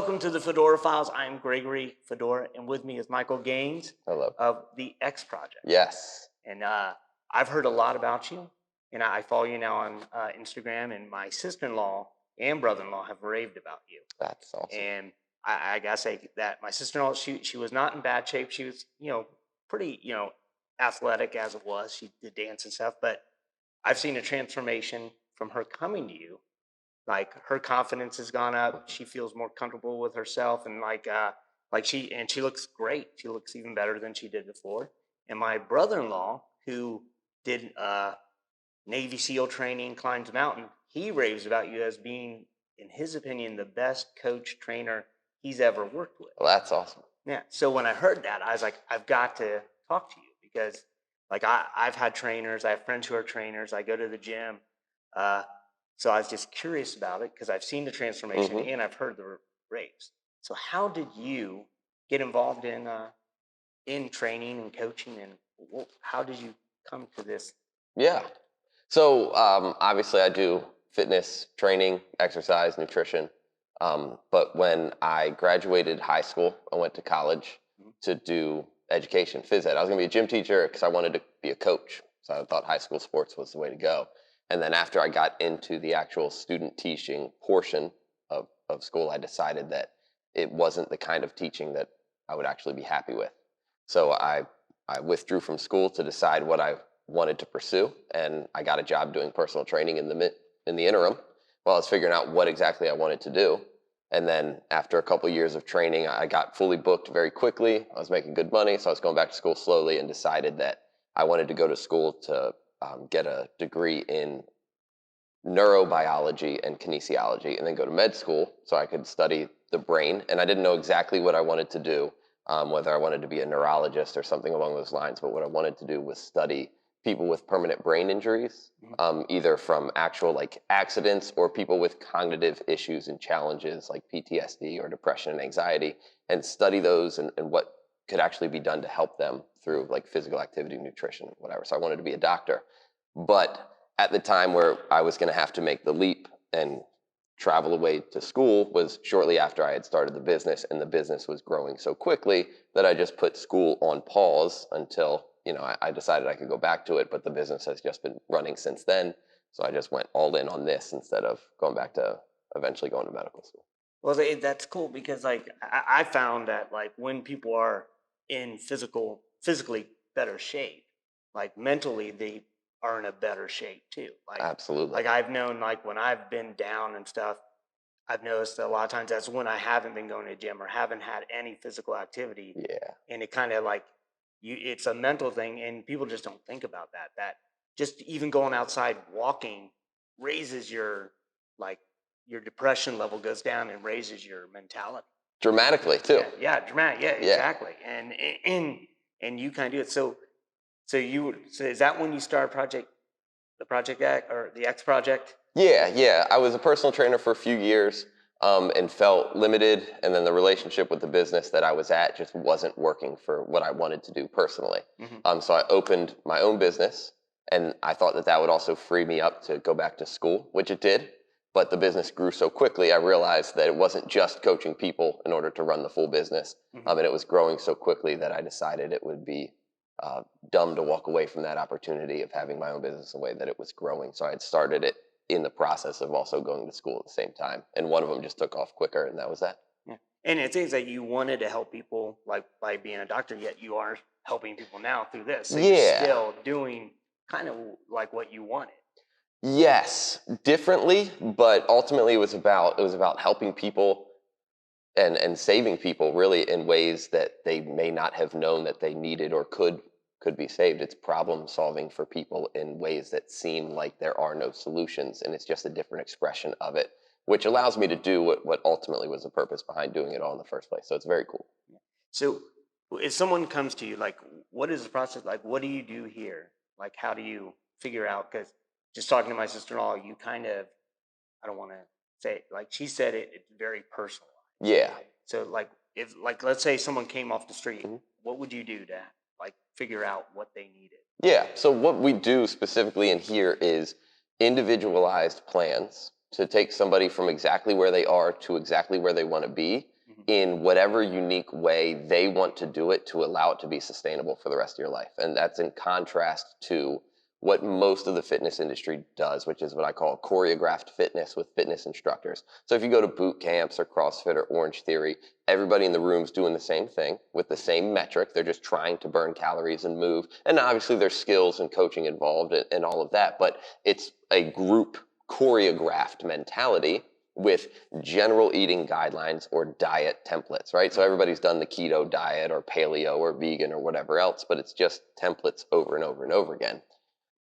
welcome to the Fedora Files. I'm Gregory Fedora, and with me is Michael Gaines Hello. of the X Project. Yes. And I've heard a lot about you, and I follow you now on Instagram, and my sister-in-law and brother-in-law have raved about you. That's awesome. And I gotta say that my sister-in-law, she was not in bad shape. She was, pretty, athletic as it was. She did dance and stuff, but I've seen a transformation from her coming to you. Like her confidence has gone up. She feels more comfortable with herself, and she looks great. She looks even better than she did before. And my brother-in-law, who did Navy SEAL training, climbs a mountain, he raves about you as being, in his opinion, the best coach trainer he's ever worked with. Well, that's awesome. Yeah. So when I heard that, I was like, I've got to talk to you because, like, I've had trainers. I have friends who are trainers. I go to the gym. So I was just curious about it because I've seen the transformation and I've heard the raves. So how did you get involved in training and coaching, and how did you come to this? Yeah. So obviously I do fitness training, exercise, nutrition. But when I graduated high school, I went to college to do education, phys ed. I was going to be a gym teacher because I wanted to be a coach. So I thought high school sports was the way to go. And then after I got into the actual student teaching portion of school, I decided that it wasn't the kind of teaching that I would actually be happy with. So I withdrew from school to decide what I wanted to pursue, and I got a job doing personal training in the interim while I was figuring out what exactly I wanted to do. And then after a couple years of training, I got fully booked very quickly. I was making good money, so I was going back to school slowly and decided that I wanted to go to school to get a degree in neurobiology and kinesiology, and then go to med school so I could study the brain. And I didn't know exactly what I wanted to do, whether I wanted to be a neurologist or something along those lines, but what I wanted to do was study people with permanent brain injuries, either from actual like accidents or people with cognitive issues and challenges like PTSD or depression and anxiety, and study those and what could actually be done to help them through like physical activity, nutrition, whatever. So I wanted to be a doctor. But at the time where I was going to have to make the leap and travel away to school was shortly after I had started the business, and the business was growing so quickly that I just put school on pause until, I decided I could go back to it, but the business has just been running since then. So I just went all in on this instead of going back to eventually going to medical school. Well, that's cool because like I found that like when people are in physically better shape, like mentally they are in a better shape too. Like Absolutely. Like I've known like when I've been down and stuff, I've noticed that a lot of times that's when I haven't been going to the gym or haven't had any physical activity. Yeah. And it kind of like it's a mental thing, and people just don't think about that. That just even going outside walking raises your like your depression level goes down and raises your mentality Dramatically too. yeah dramatic, yeah, exactly. And you kind of do it. So is that when you started the Project X or the X Project? Yeah. I was a personal trainer for a few years and felt limited. And then the relationship with the business that I was at just wasn't working for what I wanted to do personally. So I opened my own business, and I thought that would also free me up to go back to school, which it did. But the business grew so quickly, I realized that it wasn't just coaching people in order to run the full business. And it was growing so quickly that I decided it would be dumb to walk away from that opportunity of having my own business in a way that it was growing. So I had started it in the process of also going to school at the same time. And one of them just took off quicker, and that was that. Yeah. And it seems that you wanted to help people like by being a doctor, yet you are helping people now through this. So you're still doing kind of like what you wanted. Yes, differently, but ultimately it was about helping people and saving people really in ways that they may not have known that they needed or could be saved. It's problem solving for people in ways that seem like there are no solutions, and it's just a different expression of it, which allows me to do what ultimately was the purpose behind doing it all in the first place. So it's very cool. So if someone comes to you, like, what is the process? Like, what do you do here? Like, how do you figure out? Because just talking to my sister-in-law, you kind of, I don't want to say, like she said it's very personal. Yeah. So if let's say someone came off the street, what would you do to like figure out what they needed? Yeah. So what we do specifically in here is individualized plans to take somebody from exactly where they are to exactly where they want to be in whatever unique way they want to do it to allow it to be sustainable for the rest of your life. And that's in contrast to what most of the fitness industry does, which is what I call choreographed fitness with fitness instructors. So if you go to boot camps or CrossFit or Orange Theory, everybody in the room's doing the same thing with the same metric. They're just trying to burn calories and move. And obviously there's skills and coaching involved and all of that, but it's a group choreographed mentality with general eating guidelines or diet templates, right? So everybody's done the keto diet or paleo or vegan or whatever else, but it's just templates over and over and over again.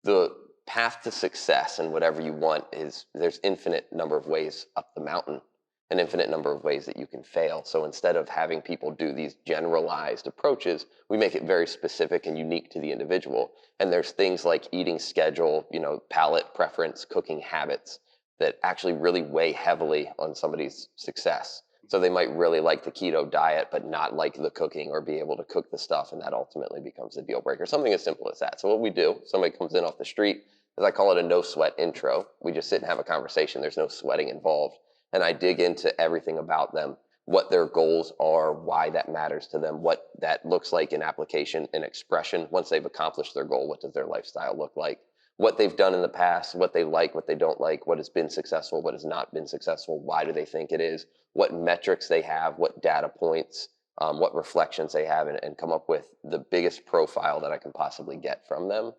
The path to success and whatever you want is there's infinite number of ways up the mountain, an infinite number of ways that you can fail. So instead of having people do these generalized approaches, we make it very specific and unique to the individual. And there's things like eating schedule, palate preference, cooking habits that actually really weigh heavily on somebody's success. So they might really like the keto diet, but not like the cooking or be able to cook the stuff, and that ultimately becomes a deal breaker. Something as simple as that. So what we do, somebody comes in off the street, as I call it, a no sweat intro. We just sit and have a conversation. There's no sweating involved. And I dig into everything about them, what their goals are, why that matters to them, what that looks like in application and expression. Once they've accomplished their goal, what does their lifestyle look like? What they've done in the past, what they like, what they don't like, what has been successful, what has not been successful, why do they think it is, what metrics they have, what data points, what reflections they have, and come up with the biggest profile that I can possibly get from them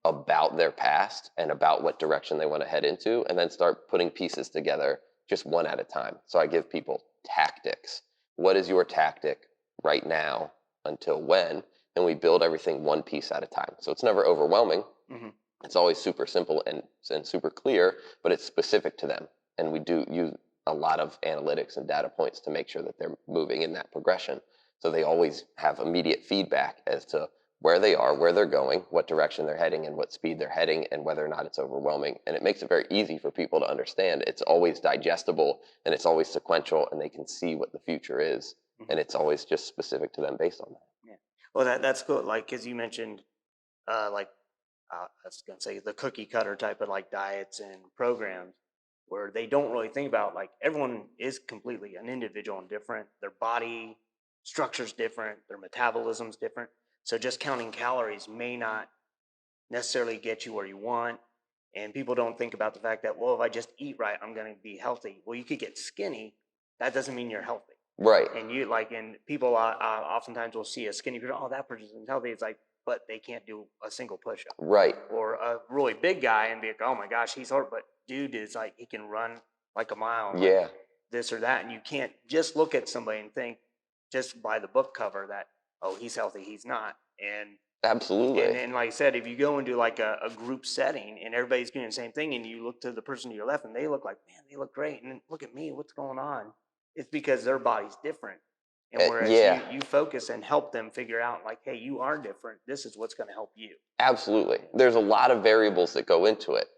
about their past and about what direction they want to head into, and then start putting pieces together just one at a time. So I give people tactics. What is your tactic right now until when? And we build everything one piece at a time. So it's never overwhelming. It's always super simple and super clear, but it's specific to them. And we do use a lot of analytics and data points to make sure that they're moving in that progression. So they always have immediate feedback as to where they are, where they're going, what direction they're heading, and what speed they're heading, and whether or not it's overwhelming. And it makes it very easy for people to understand. It's always digestible, and it's always sequential, and they can see what the future is. And it's always just specific to them based on that. Yeah. Well, that's cool. Like, because you mentioned, I was gonna say the cookie cutter type of like diets and programs where they don't really think about like everyone is completely an individual and different. Their body structure's different, their metabolism's different. So just counting calories may not necessarily get you where you want. And people don't think about the fact that, well, if I just eat right, I'm going to be healthy. Well, you could get skinny. That doesn't mean you're healthy. Right. And and people oftentimes will see a skinny person, oh, that person's healthy. It's like, but they can't do a single push up. Right. Or a really big guy and be like, oh my gosh, he's hard. But dude is like, he can run like a mile. Yeah. Like this or that. And you can't just look at somebody and think just by the book cover that, oh, he's healthy, he's not. And Absolutely. And like I said, if you go into like a group setting and everybody's doing the same thing and you look to the person to your left and they look like, man, they look great. And then look at me, what's going on? It's because their body's different. And whereas Yeah. you focus and help them figure out like, hey, you are different. This is what's going to help you. Absolutely. There's a lot of variables that go into it.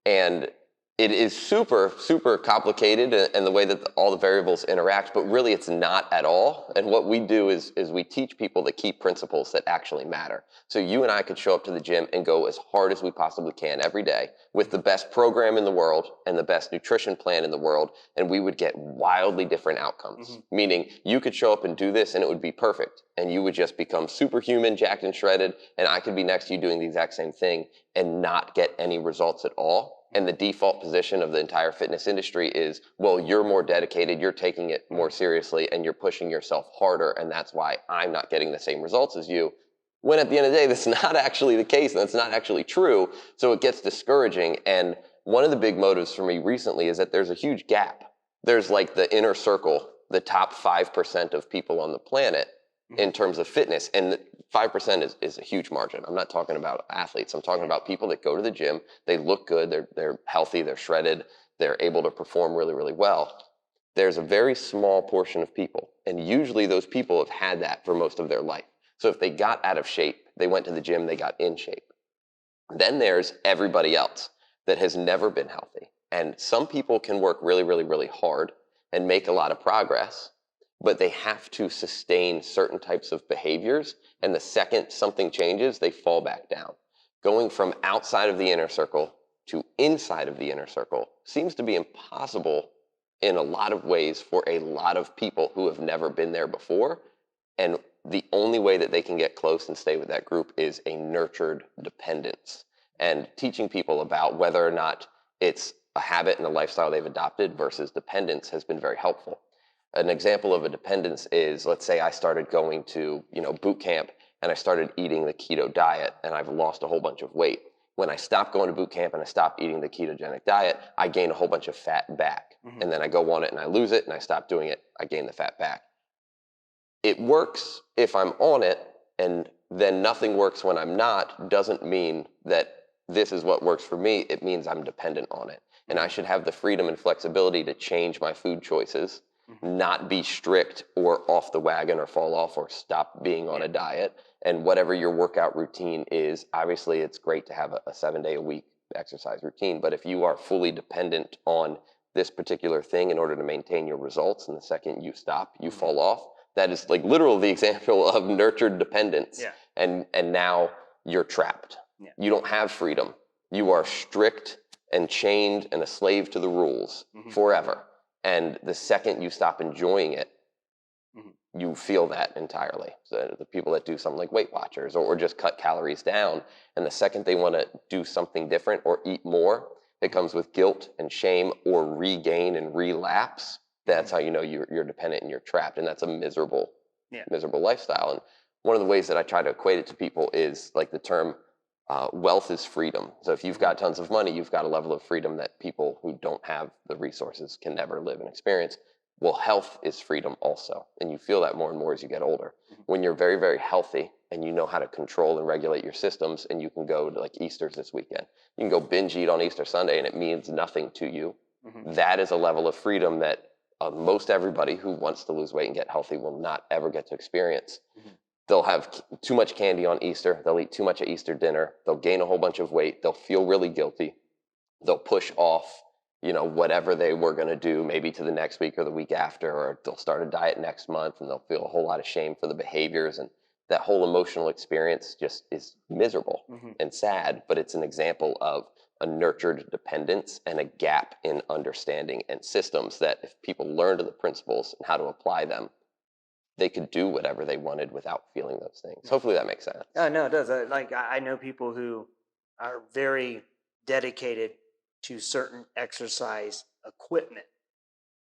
And it is super, super complicated and the way that all the variables interact, but really it's not at all. And what we do is we teach people the key principles that actually matter. So you and I could show up to the gym and go as hard as we possibly can every day with the best program in the world and the best nutrition plan in the world, and we would get wildly different outcomes. Meaning you could show up and do this and it would be perfect, and you would just become superhuman, jacked and shredded, and I could be next to you doing the exact same thing and not get any results at all. And the default position of the entire fitness industry is, well, you're more dedicated, you're taking it more seriously, and you're pushing yourself harder, and that's why I'm not getting the same results as you. When at the end of the day, that's not actually the case, and that's not actually true, so it gets discouraging. And one of the big motives for me recently is that there's a huge gap. There's like the inner circle, the top 5% of people on the planet in terms of fitness, and 5% is a huge margin. I'm not talking about athletes. I'm talking about people that go to the gym, they look good, they're healthy, they're shredded, they're able to perform really, really well. There's a very small portion of people, and usually those people have had that for most of their life. So if they got out of shape, they went to the gym, they got in shape. Then there's everybody else that has never been healthy. And some people can work really, really, really hard and make a lot of progress, but they have to sustain certain types of behaviors, and the second something changes, they fall back down. Going from outside of the inner circle to inside of the inner circle seems to be impossible in a lot of ways for a lot of people who have never been there before. And the only way that they can get close and stay with that group is a nurtured dependence. And teaching people about whether or not it's a habit and a lifestyle they've adopted versus dependence has been very helpful. An example of a dependence is, let's say I started going to, boot camp, and I started eating the keto diet, and I've lost a whole bunch of weight. When I stopped going to boot camp and I stopped eating the ketogenic diet, I gain a whole bunch of fat back. Mhm. And then I go on it and I lose it, and I stop doing it, I gain the fat back. It works if I'm on it, and then nothing works when I'm not, doesn't mean that this is what works for me. It means I'm dependent on it. And I should have the freedom and flexibility to change my food choices, not be strict or off the wagon or fall off or stop being on a diet. And whatever your workout routine is, obviously it's great to have a 7-day-a-week exercise routine. But if you are fully dependent on this particular thing in order to maintain your results, and the second you stop, you fall off, that is like literal the example of nurtured dependence. Yeah. And now you're trapped. Yeah. You don't have freedom. You are strict and chained and a slave to the rules forever. And the second you stop enjoying it, you feel that entirely. So the people that do something like Weight Watchers or just cut calories down, and the second they want to do something different or eat more, it comes with guilt and shame or regain and relapse. That's how you know you're dependent and you're trapped, and that's a miserable lifestyle. And one of the ways that I try to equate it to people is like the term wealth is freedom. So if you've got tons of money, you've got a level of freedom that people who don't have the resources can never live and experience. Well, health is freedom also, and you feel that more and more as you get older. When you're very, very healthy and you know how to control and regulate your systems, and you can go to like Easter's this weekend, you can go binge eat on Easter Sunday and it means nothing to you. That is a level of freedom that most everybody who wants to lose weight and get healthy will not ever get to experience. They'll have too much candy on Easter. They'll eat too much at Easter dinner. They'll gain a whole bunch of weight. They'll feel really guilty. They'll push off, whatever they were going to do, maybe to the next week or the week after, or they'll start a diet next month, and they'll feel a whole lot of shame for the behaviors. And that whole emotional experience just is miserable and sad, but it's an example of a nurtured dependence and a gap in understanding and systems that if people learned the principles and how to apply them, they could do whatever they wanted without feeling those things. Hopefully that makes sense. No, it does. I know people who are very dedicated to certain exercise equipment,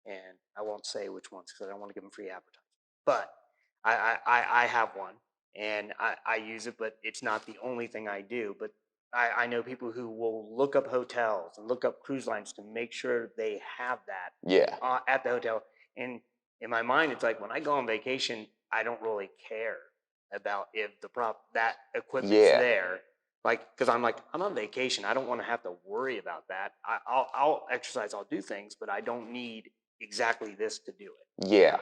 and I won't say which ones because I don't want to give them free advertising. But I have one, and I use it, but it's not the only thing I do. But I know people who will look up hotels and look up cruise lines to make sure they have that at the hotel. And in my mind, it's like when I go on vacation, I don't really care about if that equipment's there. Like, because I'm on vacation. I don't want to have to worry about that. I'll exercise, I'll do things, but I don't need exactly this to do it. Yeah.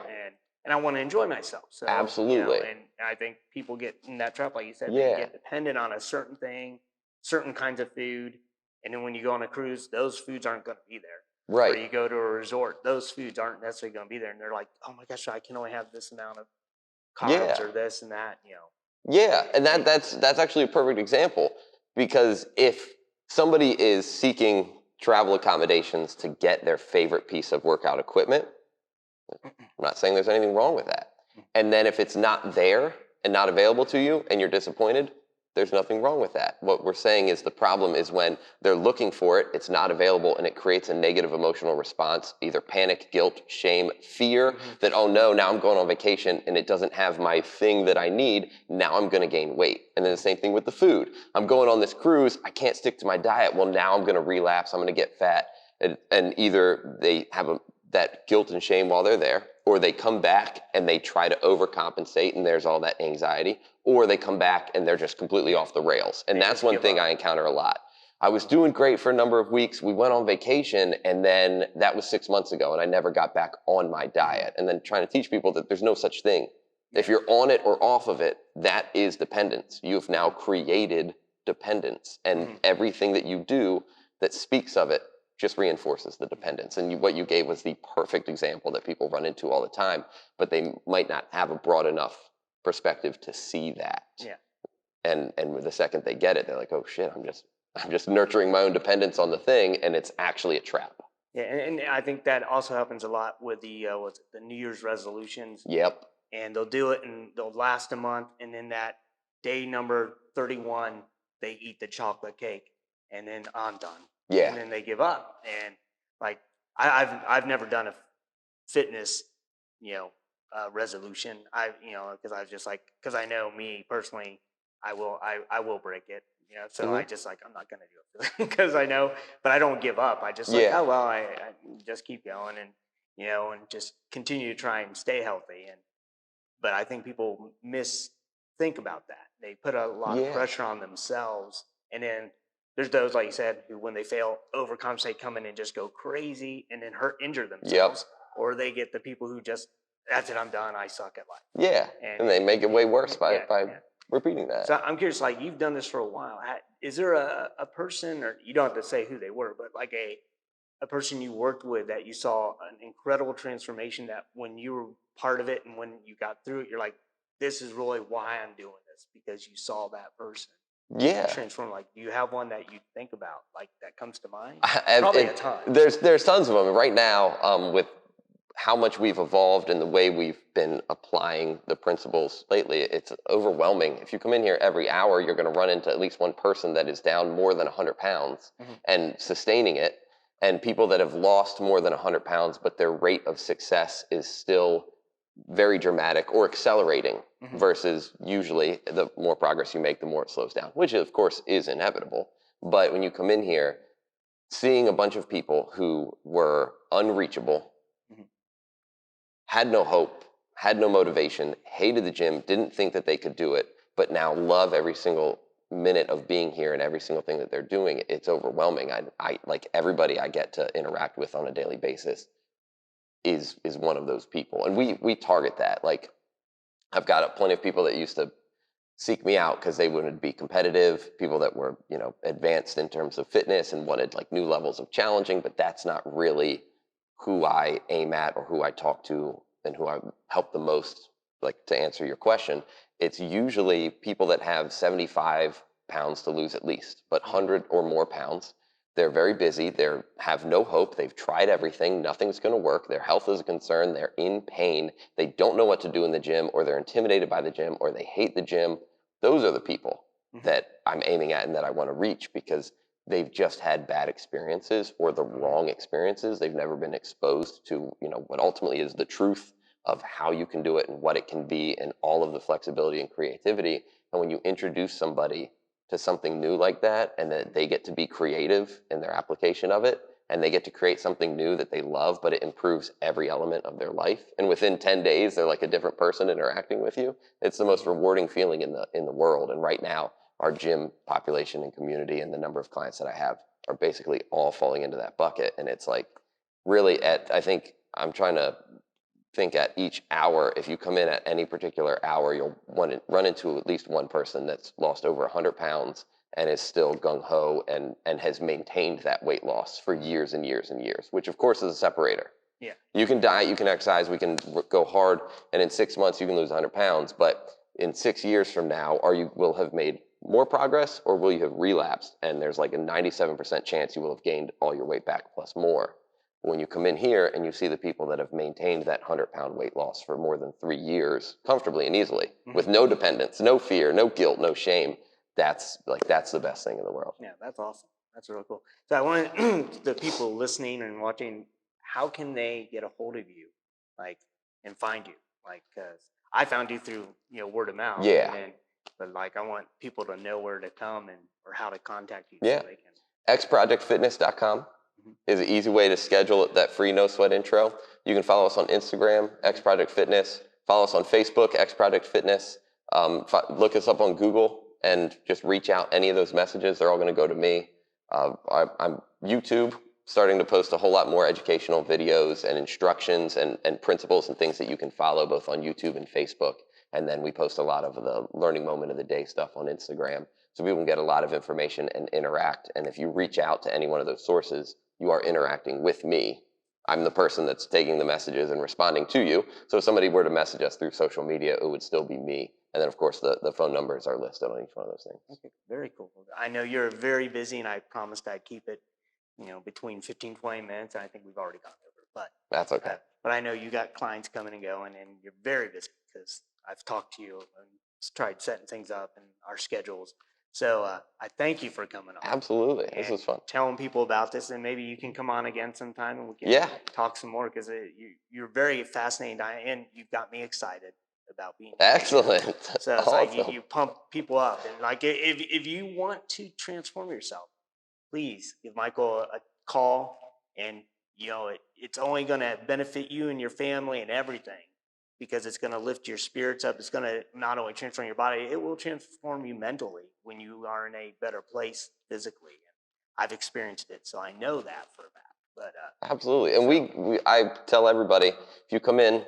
And I want to enjoy myself. So, absolutely. And I think people get in that trap, like you said, Yeah. they get dependent on a certain thing, certain kinds of food. And then when you go on a cruise, those foods aren't going to be there. Right. Or you go to a resort, those foods aren't necessarily going to be there. And they're like, oh my gosh, I can only have this amount of carbs or this and that, Yeah, and that's actually a perfect example, because if somebody is seeking travel accommodations to get their favorite piece of workout equipment, I'm not saying there's anything wrong with that. And then if it's not there and not available to you and you're disappointed, there's nothing wrong with that. What we're saying is the problem is when they're looking for it, it's not available, and it creates a negative emotional response, either panic, guilt, shame, fear, that, oh no, now I'm going on vacation and it doesn't have my thing that I need, now I'm going to gain weight. And then the same thing with the food. I'm going on this cruise, I can't stick to my diet, well now I'm going to relapse, I'm going to get fat. And either they have that guilt and shame while they're there, or they come back and they try to overcompensate and there's all that anxiety, or they come back and they're just completely off the rails. And that's one thing I encounter a lot. I was doing great for a number of weeks. We went on vacation, and then that was 6 months ago, and I never got back on my diet. And then trying to teach people that there's no such thing. If you're on it or off of it, that is dependence. You've now created dependence, and everything that you do that speaks of it just reinforces the dependence. And what you gave was the perfect example that people run into all the time, but they might not have a broad enough perspective to see that. Yeah. And the second they get it, they're like, oh shit, I'm just nurturing my own dependence on the thing, and it's actually a trap. Yeah, and I think that also happens a lot with the what's it, the New Year's resolutions, Yep. and they'll do it and they'll last a month, and then that day number 31, they eat the chocolate cake, and then I'm done, Yeah. and then they give up, and like I've never done a fitness, you know, resolution. Because I was just like, because I know me personally, I will break it. So Hmm. I just like I'm not gonna do it because I know, but I don't give up. I just like, Yeah. oh well, I just keep going and and just continue to try and stay healthy. But I think people miss think about that. They put a lot of Yeah. pressure on themselves, and then there's those like you said who, when they fail, overcompensate, come in and just go crazy, and then injure Yep. themselves, or they get the people who just that's it, I'm done, I suck at life, Yeah. and And they make it way worse yeah, by yeah. repeating that. So I'm curious, like you've done this for a while. Is there a person, or you don't have to say who they were, but like a person you worked with that you saw an incredible transformation, that when you were part of it and when you got through it, you're like, this is really why I'm doing this, because you saw that person Yeah. transform. Like, do you have one that you think about, like that comes to mind? And, Probably and a ton. there's tons of them right now. With how much we've evolved and the way we've been applying the principles lately, it's overwhelming. If you come in here every hour, you're going to run into at least one person that is down more than 100 pounds Hmm. and sustaining it, and people that have lost more than 100 pounds, but their rate of success is still very dramatic or accelerating, Hmm. versus usually the more progress you make, the more it slows down, which of course is inevitable. But when you come in here, seeing a bunch of people who were unreachable, Hmm. had no hope, had no motivation, hated the gym, didn't think that they could do it, but now love every single minute of being here and every single thing that they're doing, it's overwhelming. I like everybody I get to interact with on a daily basis is one of those people, and we target that. Like I've got plenty of people that used to seek me out because they wanted to be competitive, people that were, advanced in terms of fitness and wanted like new levels of challenging, but that's not really who I aim at or who I talk to and who I help the most. Like, to answer your question, it's usually people that have 75 pounds to lose at least, but Hmm. 100 or more pounds. They're very busy. They have no hope. They've tried everything. Nothing's going to work. Their health is a concern. They're in pain. They don't know what to do in the gym, or they're intimidated by the gym, or they hate the gym. Those are the people Hmm. that I'm aiming at and that I want to reach, because they've just had bad experiences or the wrong experiences. They've never been exposed to, what ultimately is the truth of how you can do it and what it can be and all of the flexibility and creativity. And when you introduce somebody to something new like that, and that they get to be creative in their application of it, and they get to create something new that they love, but it improves every element of their life. And within 10 days, they're like a different person interacting with you. It's the most rewarding feeling in the world. And right now, our gym population and community and the number of clients that I have are basically all falling into that bucket. And it's like really I think I'm trying to think at each hour, if you come in at any particular hour, you'll run into at least one person that's lost over 100 pounds and is still gung-ho and has maintained that weight loss for years and years and years, which of course is a separator. Yeah. You can diet, you can exercise, we can go hard, and in 6 months you can lose 100 pounds. But in 6 years from now, will have made more progress, or will you have relapsed? And there's like a 97% chance you will have gained all your weight back plus more. When you come in here and you see the people that have maintained that 100-pound weight loss for more than 3 years comfortably and easily, with Hmm. no dependence, no fear, no guilt, no shame, that's the best thing in the world. Yeah, that's awesome. That's really cool. So I want the people listening and watching, how can they get a hold of you, like, and find you? Like, because I found you through word of mouth, and Yeah, then, but like I want people to know where to come and or how to contact you so yeah. they can. xprojectfitness.com Mhm. is an easy way to schedule that free no sweat intro. You can follow us on Instagram, X Project Fitness. Follow us on Facebook, X Project Fitness. Look us up on Google and just reach out any of those messages. They're all going to go to me. I'm YouTube, starting to post a whole lot more educational videos and instructions and principles and things that you can follow both on YouTube and Facebook. And then we post a lot of the learning moment of the day stuff on Instagram, so people can get a lot of information and interact. And if you reach out to any one of those sources, you are interacting with me. I'm the person that's taking the messages and responding to you. So if somebody were to message us through social media, it would still be me. And then, of course, the phone numbers are listed on each one of those things. Okay, very cool. I know you're very busy, and I promised I'd keep it between 15, 20 minutes. And I think we've already gone over, That's okay. but I know you got clients coming and going, and you're very busy because I've talked to you and tried setting things up and our schedules. So I thank you for coming on. Absolutely. This and was fun. telling people about this, and maybe you can come on again sometime and we can Yeah. talk some more because you're very fascinating, and you've got me excited about being Excellent. so it's like Awesome. you pump people up, and like if you want to transform yourself, please give Michael a call, and it's only going to benefit you and your family and everything, because it's going to lift your spirits up. It's going to not only transform your body, it will transform you mentally when you are in a better place physically. I've experienced it, so I know that for a fact. But Absolutely. And I tell everybody, if you come in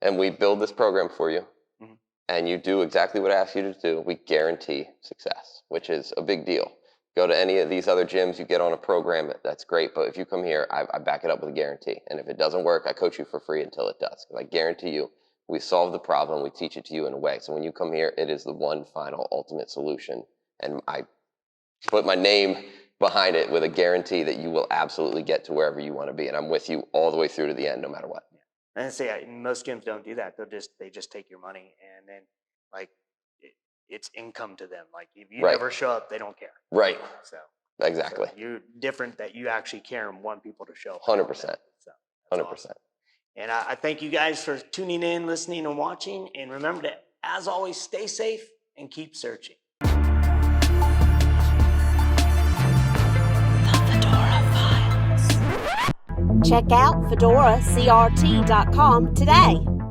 and we build this program for you, Mhm. and you do exactly what I ask you to do, we guarantee success, which is a big deal. Go to any of these other gyms, you get on a program, that's great. But if you come here, I back it up with a guarantee. And if it doesn't work, I coach you for free until it does. I guarantee you, we solve the problem, we teach it to you in a way. So when you come here, it is the one final ultimate solution. And I put my name behind it with a guarantee that you will absolutely get to wherever you want to be. And I'm with you all the way through to the end, no matter what. And I say most gyms don't do that. They just take your money, and then like it's income to them. Like if you Right. never show up, they don't care. Right. So Exactly. you're different, that you actually care and want people to show up. 100%. So that's 100%. awesome. And I thank you guys for tuning in, listening, and watching. And remember to, as always, stay safe and keep searching. Check out fedoracrt.com today.